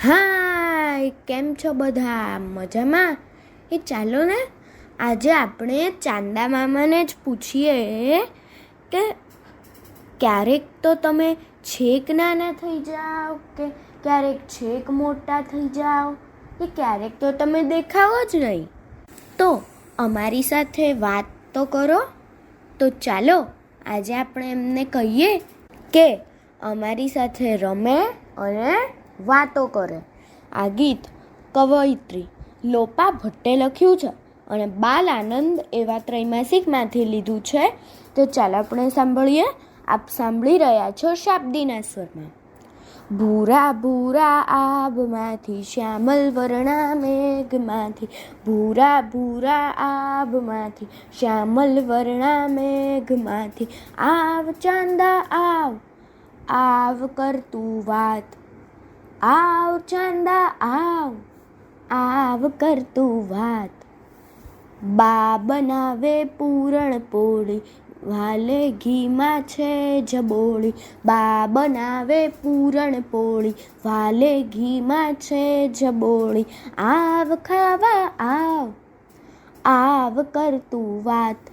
હાય, કેમ છો બધા? મજામાં? ચાલો ને આજે આપણે ચાંદા મામાને જ પૂછીએ કે ક્યારેક તો તમે છેક નાના થઈ જાઓ કે ક્યારેક છેક મોટા થઈ જાઓ કે ક્યારેક તો તમે દેખાવો જ નહીં. તો અમારી સાથે વાત તો કરો. તો ચાલો આજે આપણે એમને કહીએ કે અમારી સાથે રમે અને વાતો કરે. આ ગીત કવયિત્રી લોપા ભટ્ટે લખ્યું છે અને બાલ આનંદ એવા ત્રૈમાસિકમાંથી લીધું છે. તો ચાલો આપણે સાંભળીએ. આપ સાંભળી રહ્યા છો શાબ્દીના સ્વરમાં. ભૂરા ભૂરા આભમાંથી શ્યામલ વર્ણા મેઘમાંથી, ભૂરા ભૂરા આભમાંથી શ્યામલ વર્ણા મેઘમાંથી, આવ ચાંદા આવ, આવ કરતું વાત, આવ ચાંદા આવ, આવ કરતું વાત. બા બનાવે પૂરણ પોળી, વાલે ઘીમાં છે જબોળી, બા બનાવે પૂરણ પોળી, વાલે ઘીમાં છે જબોળી. આવ ખાવા આવ, આવ કરતું વાત,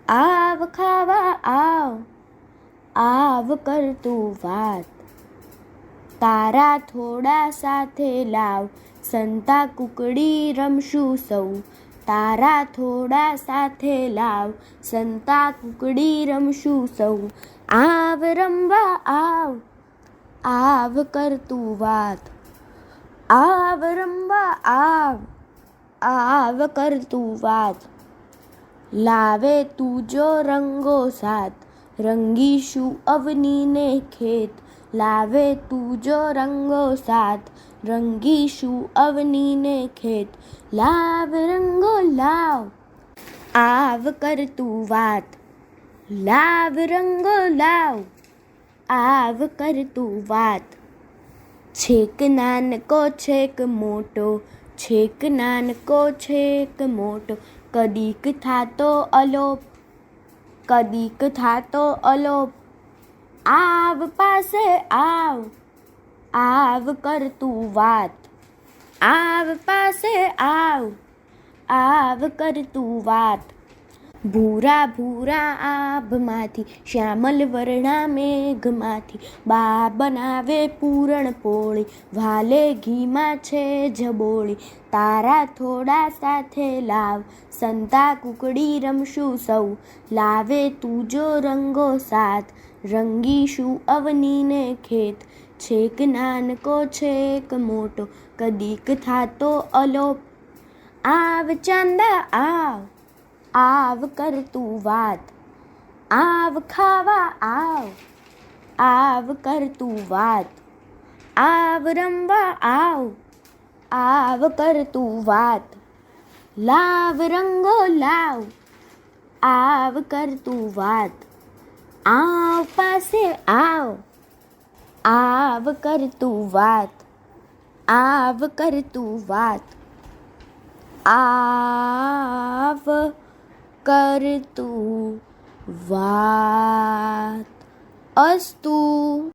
આવ ખાવા આવ, આવ કરતું વાત. તારા થોડા સાથે લાવ, સંતા કુકડી રમશું સૌ, તારા થોડા સાથે લાવ, સંતા કુકડી રમશું સૌ. આવ રમવા આવ, આવ કરતું વાત, આવ રમવા આવ, આવ કરતું વાત. લાવે તું જો રંગો સાથ, રંગીશું અવનીને ખેત, લાવે તું જો રંગો સાથ, રંગીશું અવનીને ખેત. લાવ રંગો લાવ, આવ કરતું વાત, લાવ રંગો લાવ, આવ કરતું વાત. છેક નાનકો છેક મોટો, છેક નાનકો છેક મોટો, કદીક થાતો અલોપ, કદીક થાતો અલોપ. આવ પાસે આવ, આવ કરતું વાત, આવ પાસે આવ, આવ કરતું વાત. ભૂરા ભૂરા આભમાંથી શ્યામલ વર્ણા મેઘમાંથી, બા બનાવે પૂરણ પોળી, વાલે ઘીમાં છે જબોળી. તારા થોડા સાથે લાવ, સંતા કુકડી રમશું સૌ, લાવે તું જો રંગો સાથ, રંગીશું અવનીને ખેત. છેક નાનકો છેક મોટો, કદીક થાતો અલોપ. આવ ચાંદા આવ, આવ કરતું વાત, આવ ખાવા આવ, આવ કરતું વાત. આવ રમવા આવ, આવ કરતું વાત. લાવ રંગો લાવ, આવ કરતું વાત. આવ પાસે આવ, આવ કરતું વાત, આવ કરતું વાત. આવ કરતું વાત. અસ્તુ.